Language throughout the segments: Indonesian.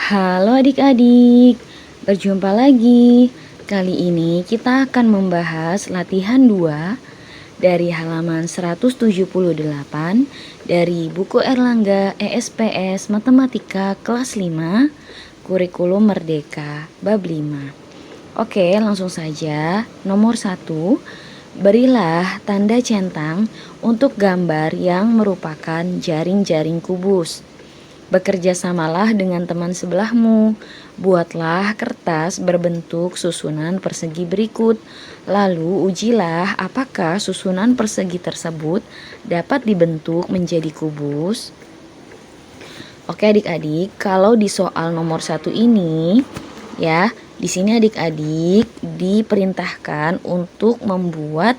Halo adik-adik, berjumpa lagi. Kali ini kita akan membahas latihan 2 dari halaman 178 dari buku Erlangga ESPS Matematika kelas 5, Kurikulum Merdeka, bab 5. Oke, langsung saja. Nomor 1, berilah tanda centang untuk gambar yang merupakan jaring-jaring kubus. Bekerjasamalah dengan teman sebelahmu. Buatlah kertas berbentuk susunan persegi berikut. Lalu ujilah apakah susunan persegi tersebut dapat dibentuk menjadi kubus. Oke adik-adik, kalau di soal nomor 1 ini ya, di sini adik-adik diperintahkan untuk membuat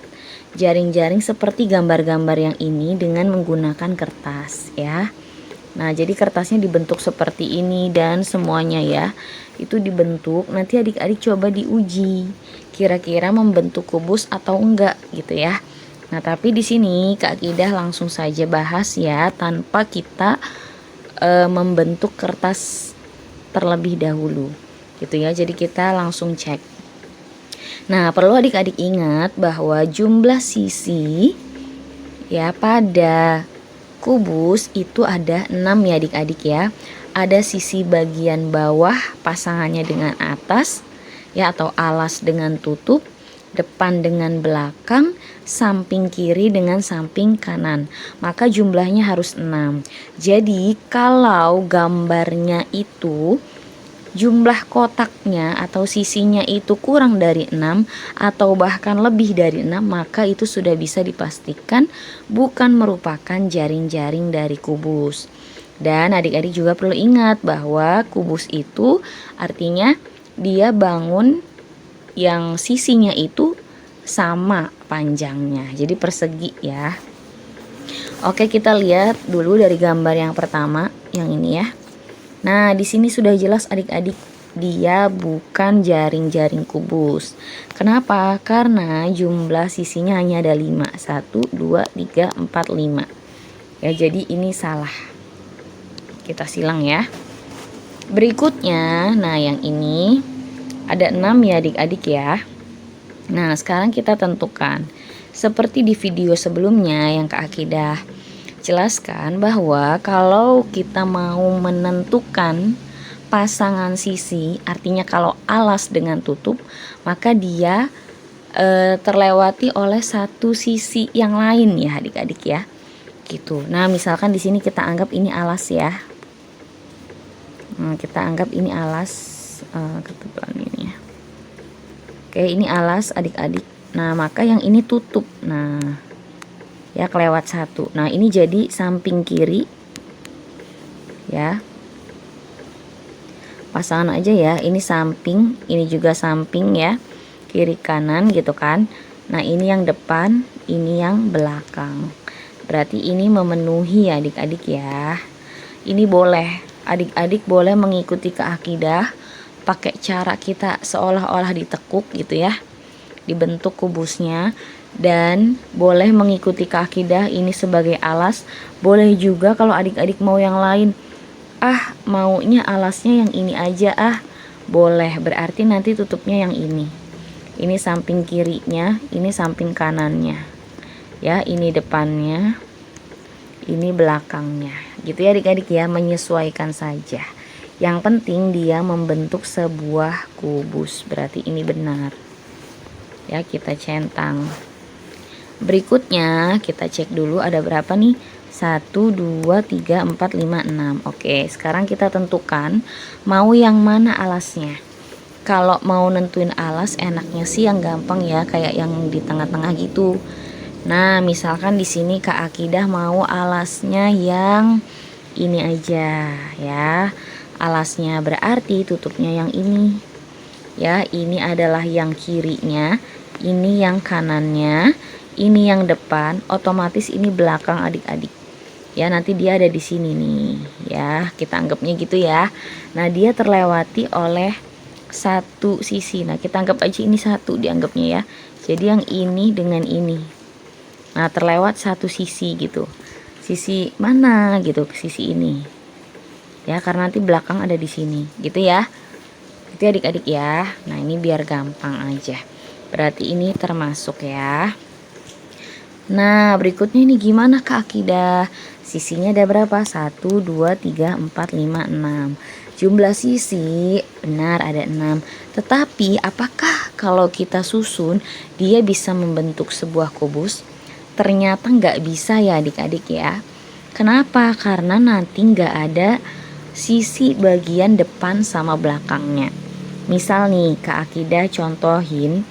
jaring-jaring seperti gambar-gambar yang ini dengan menggunakan kertas ya. Nah, jadi kertasnya dibentuk seperti ini dan semuanya ya, itu dibentuk. Nanti adik-adik coba diuji, kira-kira membentuk kubus atau enggak gitu ya. Nah, tapi di sini Kak Akidah langsung saja bahas ya, tanpa kita membentuk kertas terlebih dahulu gitu ya. Jadi kita langsung cek. Nah, perlu adik-adik ingat bahwa jumlah sisi ya pada kubus itu ada 6 ya adik-adik ya. Ada sisi bagian bawah pasangannya dengan atas ya, atau alas dengan tutup, depan dengan belakang, samping kiri dengan samping kanan. Maka jumlahnya harus 6. Jadi kalau gambarnya itu jumlah kotaknya atau sisinya itu kurang dari 6 atau bahkan lebih dari 6, maka itu sudah bisa dipastikan bukan merupakan jaring-jaring dari kubus. Dan adik-adik juga perlu ingat bahwa kubus itu artinya dia bangun yang sisinya itu sama panjangnya, jadi persegi ya. Oke, kita lihat dulu dari gambar yang pertama, yang ini ya. Nah, di sini sudah jelas adik-adik, dia bukan jaring-jaring kubus. Kenapa? Karena jumlah sisinya hanya ada 5. 1, 2, 3, 4, 5. Ya, jadi ini salah. Kita silang ya. Berikutnya, nah yang ini ada 6 ya adik-adik ya. Nah, sekarang kita tentukan. Seperti di video sebelumnya yang Kak Akidah jelaskan, bahwa kalau kita mau menentukan pasangan sisi, artinya kalau alas dengan tutup, maka dia terlewati oleh satu sisi yang lain ya adik-adik ya, gitu. Nah, misalkan di sini kita anggap ini alas ya. Kita anggap ini alas, ketebalan ini ya. Oke, ini alas adik-adik. Nah, maka yang ini tutup. Nah, ya kelewat 1. Nah, ini jadi samping kiri ya, pasangan aja ya, ini samping, ini juga samping ya, kiri kanan gitu kan. Nah, ini yang depan, ini yang belakang. Berarti ini memenuhi ya adik-adik ya. Ini boleh, adik-adik boleh mengikuti Kak Akidah pakai cara kita seolah-olah ditekuk gitu ya, dibentuk kubusnya. Dan boleh mengikuti Kak Akidah ini sebagai alas. Boleh juga kalau adik-adik mau yang lain, maunya alasnya yang ini aja boleh. Berarti nanti tutupnya yang ini. Ini samping kirinya, ini samping kanannya ya, ini depannya, ini belakangnya gitu ya adik-adik ya, menyesuaikan saja. Yang penting dia membentuk sebuah kubus, berarti ini benar ya, kita centang. Berikutnya kita cek dulu ada berapa nih, 1, 2, 3, 4, 5, 6. Oke, sekarang kita tentukan mau yang mana alasnya. Kalau mau nentuin alas enaknya sih yang gampang ya, kayak yang di tengah-tengah gitu. Nah, misalkan di sini Kak Akidah mau alasnya yang ini aja ya. Alasnya berarti tutupnya yang ini ya, ini adalah yang kirinya, ini yang kanannya, ini yang depan, otomatis ini belakang adik-adik ya. Nanti dia ada di sini nih ya, kita anggapnya gitu ya. Nah, dia terlewati oleh satu sisi. Nah, kita anggap aja ini 1 dianggapnya ya. Jadi yang ini dengan ini, nah terlewat satu sisi gitu. Sisi mana gitu, sisi ini ya, karena nanti belakang ada di sini gitu ya. Itu ya adik-adik ya. Nah ini biar gampang aja, berarti ini termasuk ya. Nah berikutnya ini gimana Kak Akidah? Sisinya ada berapa? 1, 2, 3, 4, 5, 6. Jumlah sisi benar ada 6. Tetapi apakah kalau kita susun dia bisa membentuk sebuah kubus? Ternyata nggak bisa ya adik-adik ya. Kenapa? Karena nanti nggak ada sisi bagian depan sama belakangnya. Misal nih Kak Akidah contohin,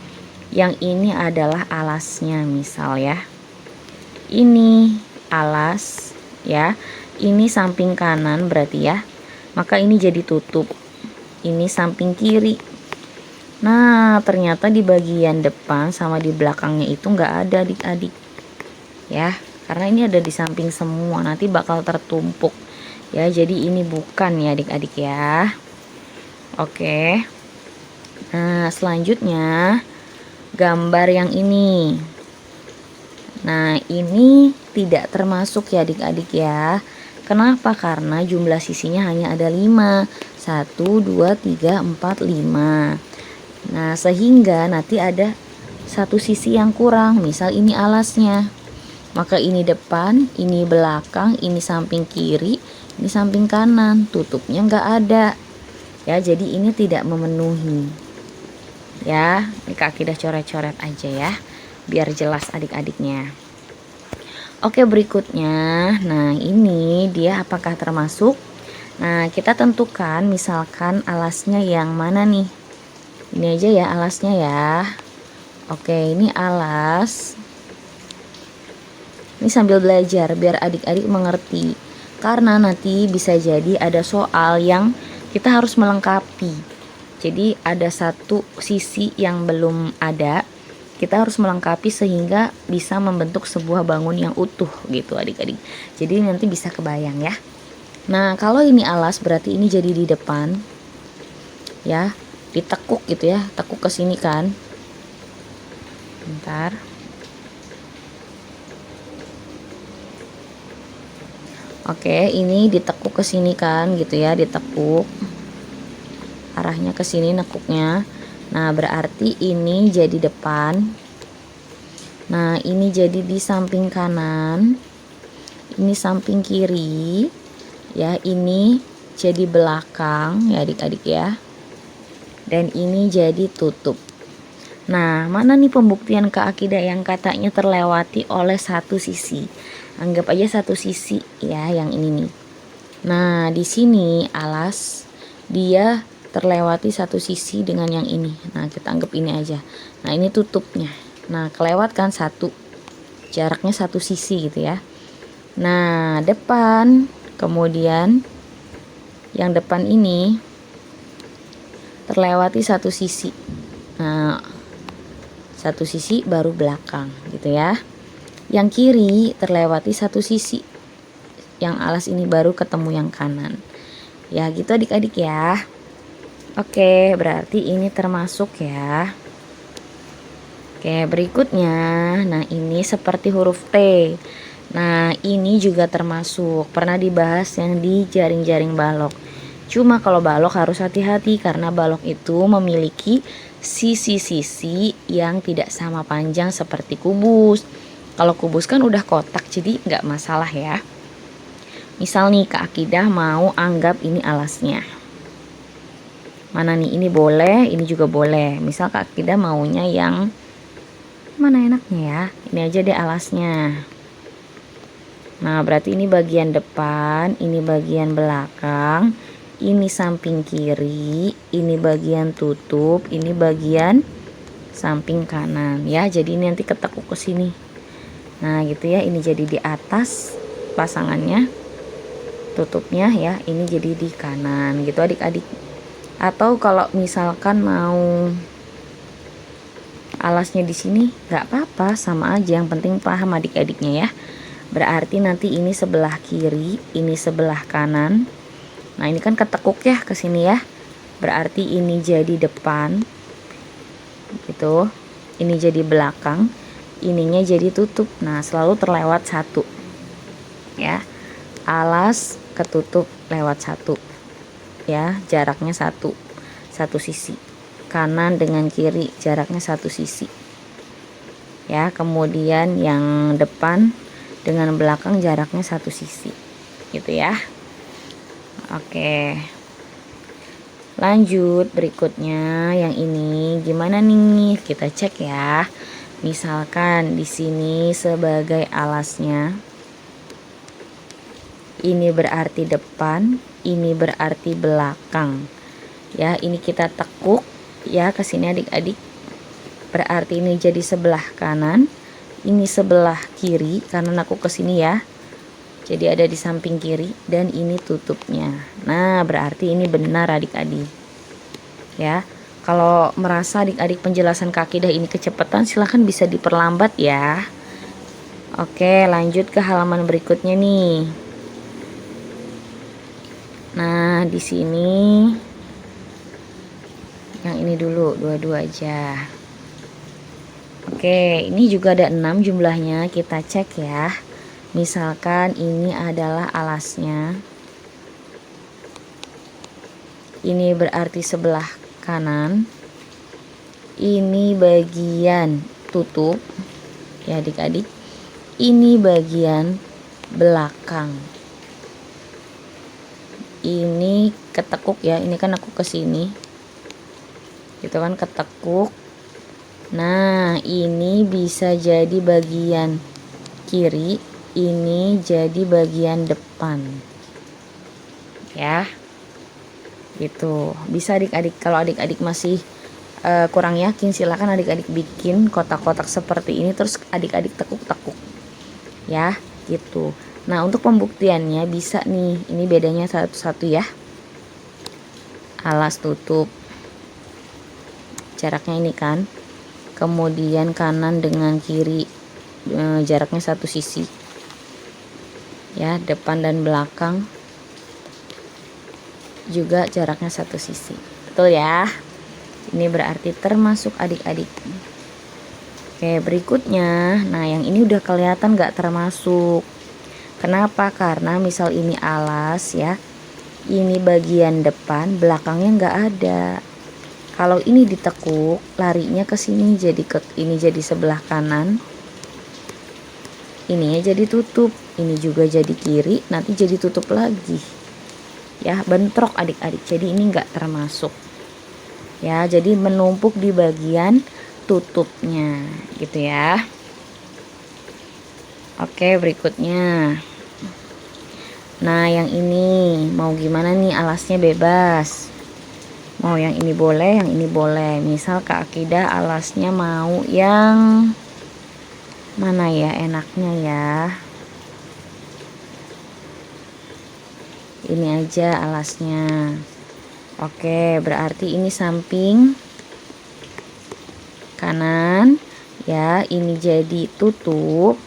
yang ini adalah alasnya misal ya. Ini alas ya, ini samping kanan berarti ya, maka ini jadi tutup. Ini samping kiri. Nah ternyata di bagian depan sama di belakangnya itu nggak ada adik-adik ya, karena ini ada di samping semua, nanti bakal tertumpuk ya. Jadi ini bukan ya adik-adik ya. Oke, nah selanjutnya gambar yang ini. Nah ini tidak termasuk ya adik-adik ya. Kenapa? Karena jumlah sisinya hanya ada 5. 1, 2, 3, 4, 5. Nah sehingga nanti ada satu sisi yang kurang. Misal ini alasnya, maka ini depan, ini belakang, ini samping kiri, ini samping kanan. Tutupnya nggak ada ya, jadi ini tidak memenuhi ya. Ini Kak Akidah coret-coret aja ya, biar jelas adik-adiknya. Oke berikutnya, nah ini dia apakah termasuk? Nah kita tentukan misalkan alasnya yang mana nih. Ini aja ya alasnya ya. Oke ini alas. Ini sambil belajar biar adik-adik mengerti, karena nanti bisa jadi ada soal yang kita harus melengkapi. Jadi ada satu sisi yang belum ada, kita harus melengkapi sehingga bisa membentuk sebuah bangun yang utuh gitu adik-adik. Jadi nanti bisa kebayang ya. Nah kalau ini alas berarti ini jadi di depan ya, ditekuk gitu ya, tekuk ke sini kan. Bentar. Oke, ini ditekuk ke sini kan gitu ya, ditekuk. Arahnya ke sini nekuknya. Nah, berarti ini jadi depan. Nah, ini jadi di samping kanan. Ini samping kiri. Ya, ini jadi belakang ya adik-adik ya. Dan ini jadi tutup. Nah, mana nih pembuktian Kak Akidah yang katanya terlewati oleh satu sisi? Anggap aja satu sisi ya, yang ini nih. Nah, di sini alas dia terlewati satu sisi dengan yang ini. Nah, kita anggap ini aja. Nah, ini tutupnya. Nah, kelewat kan satu. Jaraknya satu sisi gitu ya. Nah, depan, kemudian yang depan ini terlewati satu sisi. Nah, satu sisi baru belakang gitu ya. Yang kiri terlewati satu sisi. Yang alas ini baru ketemu yang kanan. Ya, gitu adik-adik ya. Oke, berarti ini termasuk ya. Oke, berikutnya. Nah, ini seperti huruf T. Nah, ini juga termasuk. Pernah dibahas yang di jaring-jaring balok. Cuma kalau balok harus hati-hati karena balok itu memiliki sisi-sisi yang tidak sama panjang seperti kubus. Kalau kubus kan udah kotak, jadi nggak masalah ya. Misal nih Kak Akidah mau anggap ini alasnya. Mana nih, ini boleh, ini juga boleh. Misal Kak Akidah maunya yang mana enaknya ya. Ini aja deh alasnya. Nah berarti ini bagian depan, ini bagian belakang, ini samping kiri, ini bagian tutup, ini bagian samping kanan ya. Jadi ini nanti ketekuk ke sini. Nah gitu ya, ini jadi di atas pasangannya, tutupnya ya, ini jadi di kanan gitu adik-adik. Atau kalau misalkan mau alasnya di sini nggak apa-apa, sama aja, yang penting paham adik-adiknya ya. Berarti nanti ini sebelah kiri, ini sebelah kanan. Nah ini kan ketekuk ya ke sini ya, berarti ini jadi depan gitu, ini jadi belakang, ininya jadi tutup. Nah selalu terlewat satu ya, alas ketutup lewat satu. ya, jaraknya satu sisi. Kanan dengan kiri jaraknya satu sisi. Ya, kemudian yang depan dengan belakang jaraknya satu sisi. Gitu ya. Oke. Lanjut berikutnya yang ini gimana nih? Kita cek ya. Misalkan di sini sebagai alasnya ini berarti depan, ini berarti belakang. Ya, ini kita tekuk ya ke sini adik-adik. Berarti ini jadi sebelah kanan, ini sebelah kiri karena aku ke sini ya. Jadi ada di samping kiri dan ini tutupnya. Nah, berarti ini benar adik-adik. Ya. Kalau merasa adik-adik penjelasan kakidah ini kecepatan, silahkan bisa diperlambat ya. Oke, lanjut ke halaman berikutnya nih. Nah, di sini yang ini dulu, dua-dua aja. Oke, ini juga ada 6 jumlahnya, kita cek ya. Misalkan ini adalah alasnya. Ini berarti sebelah kanan. Ini bagian tutup ya adik-adik. Ini bagian belakang. Ini ketekuk ya, ini kan aku ke sini. Gitu kan, ketekuk. Nah, ini bisa jadi bagian kiri, ini jadi bagian depan. Ya. Gitu. Bisa adik-adik, kalau adik-adik masih kurang yakin, silakan adik-adik bikin kotak-kotak seperti ini terus adik-adik tekuk-tekuk. Ya, gitu. Nah, untuk pembuktiannya bisa nih, ini bedanya satu-satu ya. Alas tutup. Jaraknya ini kan. Kemudian kanan dengan kiri jaraknya satu sisi. Ya, depan dan belakang juga jaraknya satu sisi. Betul ya? Ini berarti termasuk adik-adik. Oke, berikutnya. Nah, yang ini udah kelihatan gak termasuk. Kenapa? Karena misal ini alas ya. Ini bagian depan, belakangnya gak ada. Kalau ini ditekuk, larinya ke sini ini jadi sebelah kanan. Ininya jadi tutup, ini juga jadi kiri, nanti jadi tutup lagi. Ya, bentrok adik-adik. Jadi ini enggak termasuk. Ya, jadi menumpuk di bagian tutupnya, gitu ya. Oke, berikutnya. Nah, yang ini mau gimana nih? Alasnya bebas. Mau yang ini boleh, yang ini boleh. Misal Kak Akidah alasnya mau yang mana ya enaknya ya? Ini aja alasnya. Oke, berarti ini samping kanan ya, ini jadi tutup.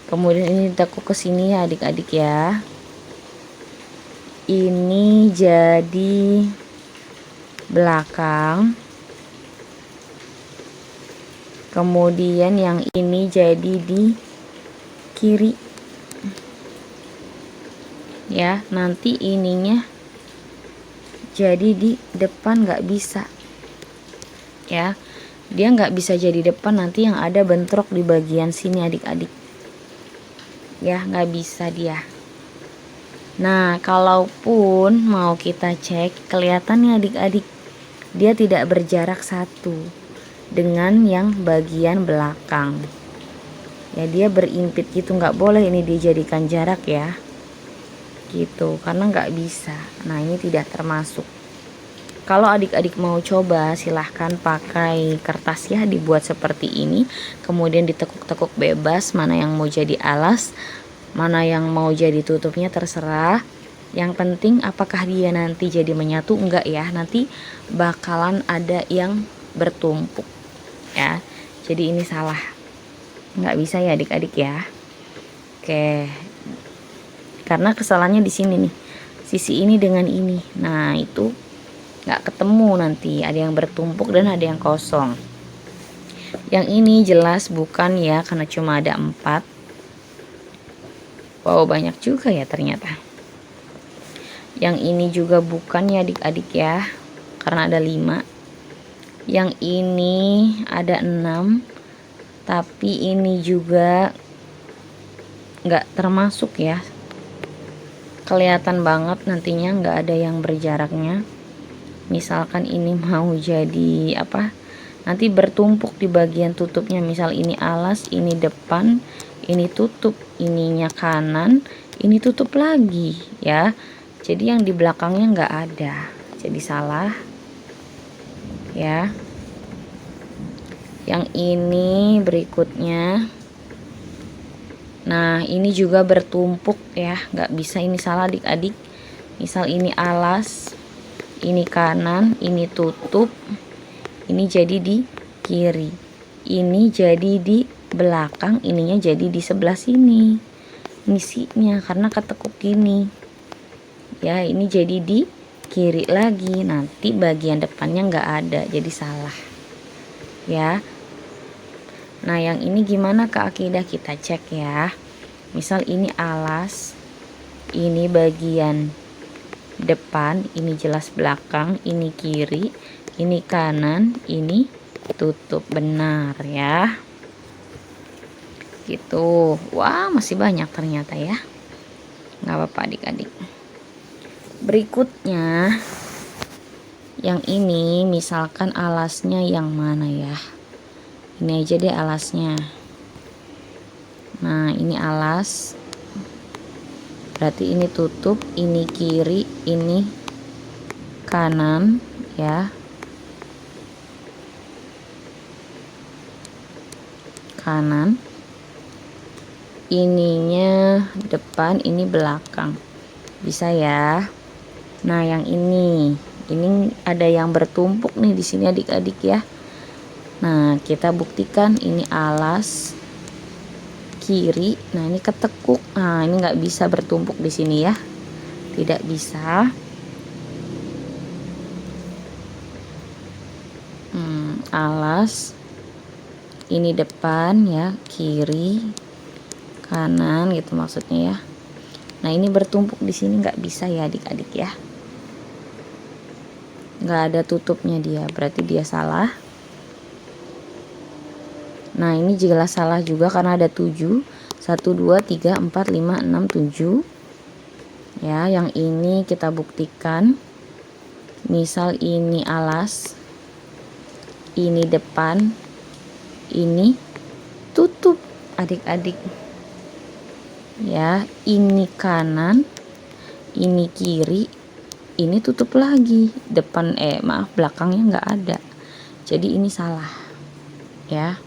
Kemudian ini ditekuk ke sini ya adik-adik ya. Ini jadi belakang. Kemudian yang ini jadi di kiri. Ya, nanti ininya jadi di depan nggak bisa. Ya, dia nggak bisa jadi depan, nanti yang ada bentrok di bagian sini adik-adik. Ya, nggak bisa dia. Nah, kalaupun mau kita cek, kelihatan nih adik-adik, dia tidak berjarak satu dengan yang bagian belakang. Ya, dia berimpit gitu, nggak boleh ini dijadikan jarak ya. Gitu, karena nggak bisa. Nah, ini tidak termasuk. Kalau adik-adik mau coba, silahkan pakai kertas ya, dibuat seperti ini. Kemudian ditekuk-tekuk bebas, mana yang mau jadi alas, mana yang mau jadi tutupnya terserah. Yang penting apakah dia nanti jadi menyatu enggak ya, nanti bakalan ada yang bertumpuk ya. Jadi ini salah, nggak bisa ya adik-adik ya. Oke, karena kesalahannya di sini nih, sisi ini dengan ini. Nah, itu nggak ketemu, nanti ada yang bertumpuk dan ada yang kosong. Yang ini jelas bukan ya, karena cuma ada 4. Wow, banyak juga ya ternyata. Yang ini juga bukan ya adik-adik ya, karena ada 5. Yang ini ada 6, tapi ini juga nggak termasuk ya. Kelihatan banget nantinya nggak ada yang berjaraknya. Misalkan ini mau jadi apa, nanti bertumpuk di bagian tutupnya. Misal ini alas, ini depan, ini tutup, ininya kanan, ini tutup lagi ya. Jadi yang di belakangnya nggak ada, jadi salah ya. Yang ini berikutnya, nah ini juga bertumpuk ya, nggak bisa, ini salah adik-adik. Misal ini alas, ini kanan, ini tutup, ini jadi di kiri, ini jadi di belakang, ininya jadi di sebelah sini ngisinya karena ketekuk gini ya. Ini jadi di kiri lagi, nanti bagian depannya nggak ada, jadi salah ya. Nah yang ini gimana Kak Akidah, kita cek ya. Misal ini alas, ini bagian depan, ini jelas belakang, ini kiri, ini kanan, ini tutup, benar ya gitu. Wah masih banyak ternyata ya, nggak apa-apa adik-adik. Berikutnya yang ini, misalkan alasnya yang mana ya, ini aja deh alasnya. Nah ini alas, berarti ini tutup, ini kiri, ini kanan ya, kanan, ininya depan, ini belakang, bisa ya. Nah yang ini ada yang bertumpuk nih di sini adik-adik ya. Nah kita buktikan, ini alas kiri, nah ini ketekuk, nah ini nggak bisa bertumpuk di sini ya, tidak bisa. Alas, ini depan ya, kiri, kanan gitu maksudnya ya. Nah ini bertumpuk di sini nggak bisa ya adik-adik ya, nggak ada tutupnya dia, berarti dia salah. Nah ini jelas salah juga karena ada 7, 1 2 3 4 5 6 7 ya. Yang ini kita buktikan, misal ini alas, ini depan, ini tutup adik-adik ya. Ini kanan, ini kiri, ini tutup lagi, depan belakangnya nggak ada, jadi ini salah ya,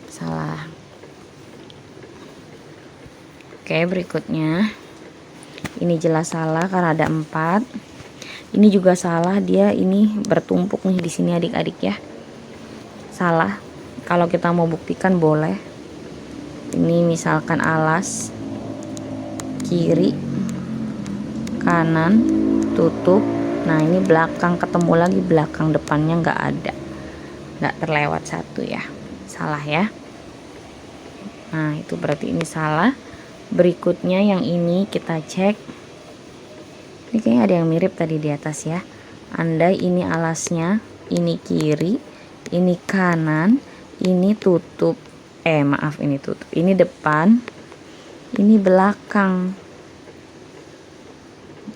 salah. Oke berikutnya, ini jelas salah karena ada 4. Ini juga salah, dia ini bertumpuk nih di sini adik-adik ya, salah. Kalau kita mau buktikan boleh, ini misalkan alas, kiri, kanan, tutup, nah ini belakang, ketemu lagi belakang, depannya nggak ada, nggak terlewat 1 ya, salah ya. Nah itu berarti ini salah. Berikutnya yang ini kita cek, ini kayaknya ada yang mirip tadi di atas ya. Andai ini alasnya, ini kiri, ini kanan, ini tutup, ini tutup, ini depan, ini belakang.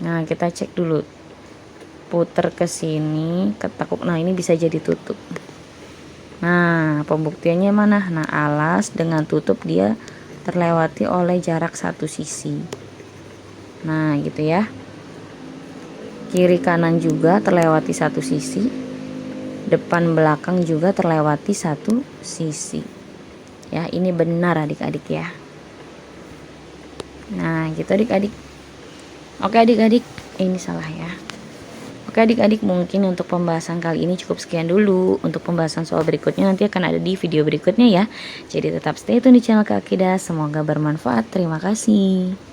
Nah kita cek dulu, puter ke sini, ketekuk, nah ini bisa jadi tutup. Nah pembuktiannya mana? Nah alas dengan tutup dia terlewati oleh jarak 1 sisi. Nah gitu ya, kiri kanan juga terlewati 1 sisi, depan belakang juga terlewati 1 sisi ya. Ini benar adik-adik ya. Nah gitu adik-adik. Oke adik-adik, ini salah ya. Oke adik-adik, mungkin untuk pembahasan kali ini cukup sekian dulu. Untuk pembahasan soal berikutnya nanti akan ada di video berikutnya ya. Jadi tetap stay tune di channel Kak Akidah. Semoga bermanfaat. Terima kasih.